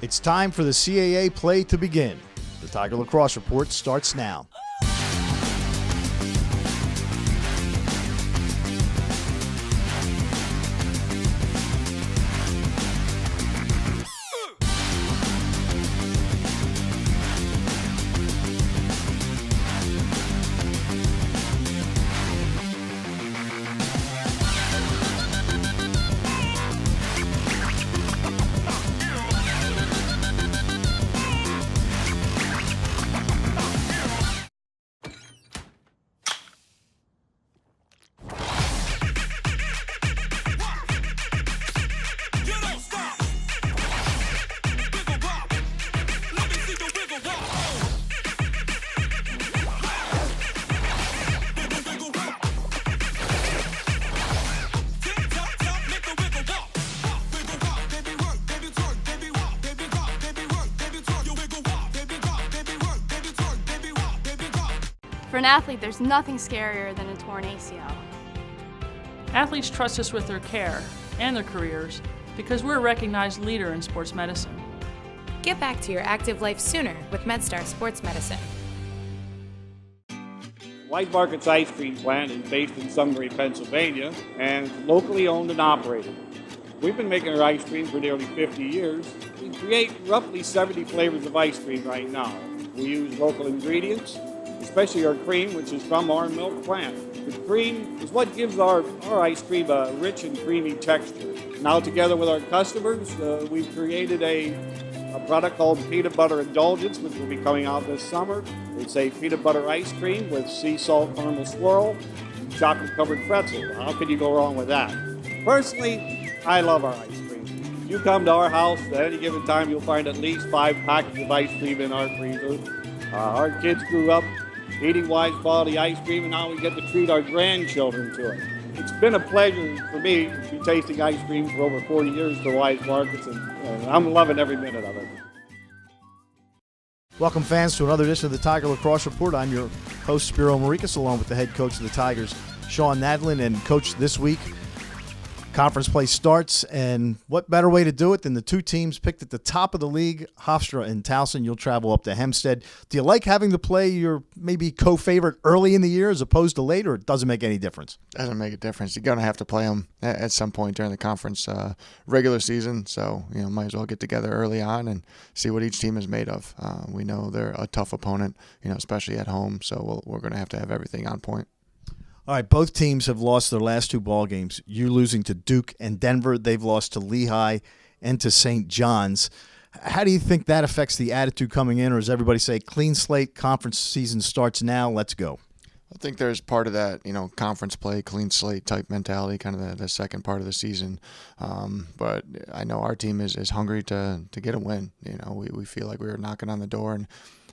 It's time for the CAA play to begin. The Tiger Lacrosse Report starts now. For an athlete, there's nothing scarier than a torn ACL. Athletes trust us with their care and their careers because we're a recognized leader in sports medicine. Get back to your active life sooner with MedStar Sports Medicine. Wise Market's ice cream plant is based in Sunbury, Pennsylvania, and it's locally owned and operated. We've been making our ice cream for nearly 50 years. We create roughly 70 flavors of ice cream right now. We use local ingredients, especially our cream, which is from our milk plant. The cream is what gives our ice cream a rich and creamy texture. Now, together with our customers, we've created a product called Peanut Butter Indulgence, which will be coming out this summer. It's a peanut butter ice cream with sea salt caramel swirl, chocolate-covered pretzel. How could you go wrong with that? Personally, I love our ice cream. You come to our house at any given time, you'll find at least 5 packets of ice cream in our freezer. Our kids grew up eating Wise quality ice cream, and now we get to treat our grandchildren to it. It's been a pleasure for me to be tasting ice cream for over 40 years for Wise Markets, and I'm loving every minute of it. Welcome, fans, to another edition of the Tiger Lacrosse Report. I'm your host, Spiro Morekas, along with the head coach of the Tigers, Shawn Nadelen. And, Coach, this week, conference play starts, and what better way to do it than the two teams picked at the top of the league, Hofstra and Towson. You'll travel up to Hempstead. Do you like having to play your maybe co-favorite early in the year as opposed to later, or it doesn't make any difference? Doesn't make a difference. You're going to have to play them at some point during the conference regular season, so might as well get together early on and see what each team is made of. We know they're a tough opponent, especially at home, so we're going to have everything on point. All right, both teams have lost their last 2 ball games. You losing to Duke and Denver. They've lost to Lehigh and to St. John's. How do you think that affects the attitude coming in, or does everybody say, clean slate, conference season starts now, let's go? I think there's part of that, conference play, clean slate type mentality, kind of the second part of the season. But I know our team is hungry to get a win. We feel like we were knocking on the door and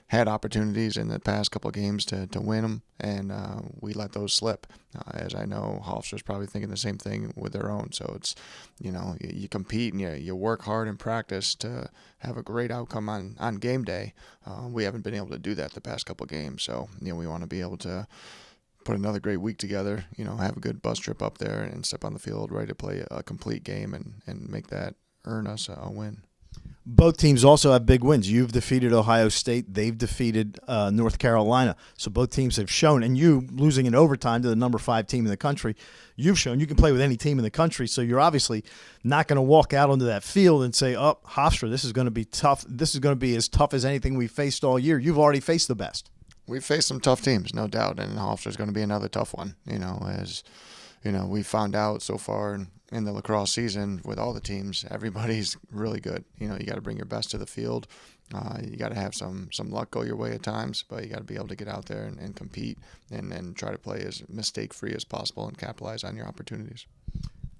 had opportunities in the past couple of games to win them, and we let those slip. As I know, Hofstra's probably thinking the same thing with their own. So it's, you compete and you work hard in practice to have a great outcome on game day. We haven't been able to do that the past couple of games. So, we want to be able to put another great week together, have a good bus trip up there and step on the field ready to play a complete game and make that earn us a win. Both teams also have big wins. You've defeated Ohio State. They've defeated North Carolina. So both teams have shown, and you losing in overtime to the number 5 team in the country, you've shown you can play with any team in the country. So you're obviously not going to walk out onto that field and say, oh, Hofstra, this is going to be tough. This is going to be as tough as anything we faced all year. You've already faced the best. We've faced some tough teams, no doubt, and Hofstra is going to be another tough one, as we found out so far in the lacrosse season with all the teams, everybody's really good. You got to bring your best to the field. You got to have some luck go your way at times, but you got to be able to get out there and compete and try to play as mistake-free as possible and capitalize on your opportunities.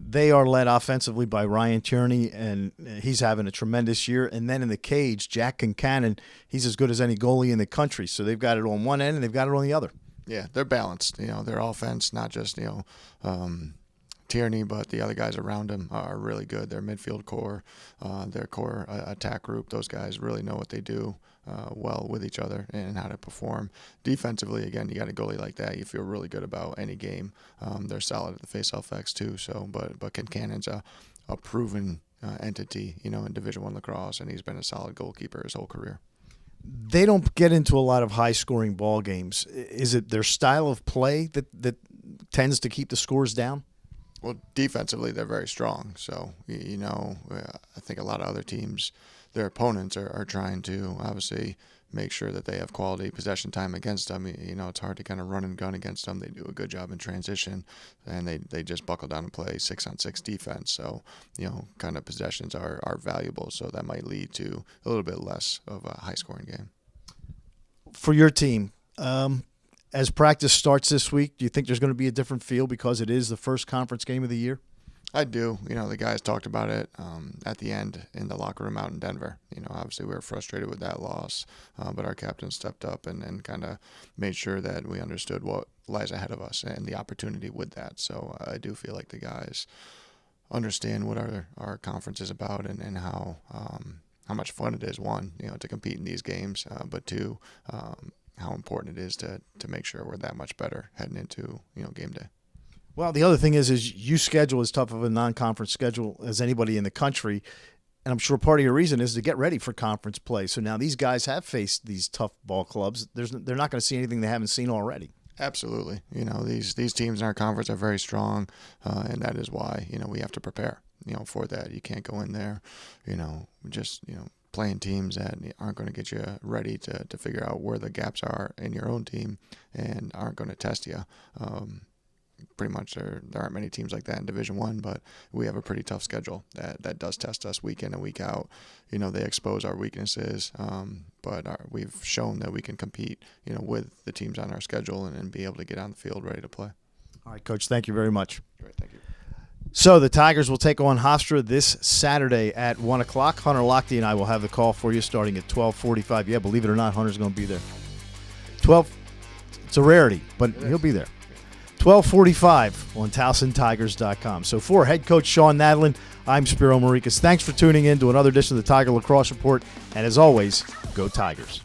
They are led offensively by Ryan Tierney, and he's having a tremendous year. And then in the cage, Jack Concannon, he's as good as any goalie in the country. So they've got it on one end and they've got it on the other. Yeah, they're balanced. Their offense, not just, Tierney, but the other guys around him are really good. Their midfield core, their core attack group, those guys really know what they do well with each other and how to perform. Defensively, again, you got a goalie like that, you feel really good about any game. They're solid at the face-off X too. So, but Cannon's a proven entity, in Division I lacrosse, and he's been a solid goalkeeper his whole career. They don't get into a lot of high-scoring ball games. Is it their style of play that tends to keep the scores down? Well, defensively, they're very strong. So, I think a lot of other teams, their opponents are trying to obviously make sure that they have quality possession time against them. It's hard to kind of run and gun against them. They do a good job in transition, and they just buckle down and play 6-on-6 defense. So, kind of possessions are valuable. So that might lead to a little bit less of a high-scoring game. For your team, as practice starts this week, do you think there's going to be a different feel because it is the first conference game of the year? I do. The guys talked about it at the end in the locker room out in Denver. Obviously we were frustrated with that loss, but our captain stepped up and kind of made sure that we understood what lies ahead of us and the opportunity with that. So I do feel like the guys understand what our conference is about and how much fun it is, one, to compete in these games, but two, how important it is to make sure we're that much better heading into game day. Well, the other thing is you schedule as tough of a non-conference schedule as anybody in the country, and I'm sure part of your reason is to get ready for conference play. So now these guys have faced these tough ball clubs. They're not going to see anything they haven't seen already. Absolutely. These teams in our conference are very strong, and that is why we have to prepare for that. You can't go in there just playing teams that aren't going to get you ready to figure out where the gaps are in your own team and aren't going to test you. Pretty much there aren't many teams like that in Division I, but we have a pretty tough schedule that does test us week in and week out. They expose our weaknesses, but we've shown that we can compete, with the teams on our schedule and be able to get on the field ready to play. All right, Coach, thank you very much. Great, thank you. So the Tigers will take on Hofstra this Saturday at 1 o'clock. Hunter Lochte and I will have the call for you starting at 12:45. Yeah, believe it or not, Hunter's going to be there. 12, it's a rarity, but he'll be there. 12:45 on TowsonTigers.com. So for head coach Shawn Nadelen, I'm Spiro Morekas. Thanks for tuning in to another edition of the Tiger Lacrosse Report. And as always, go Tigers.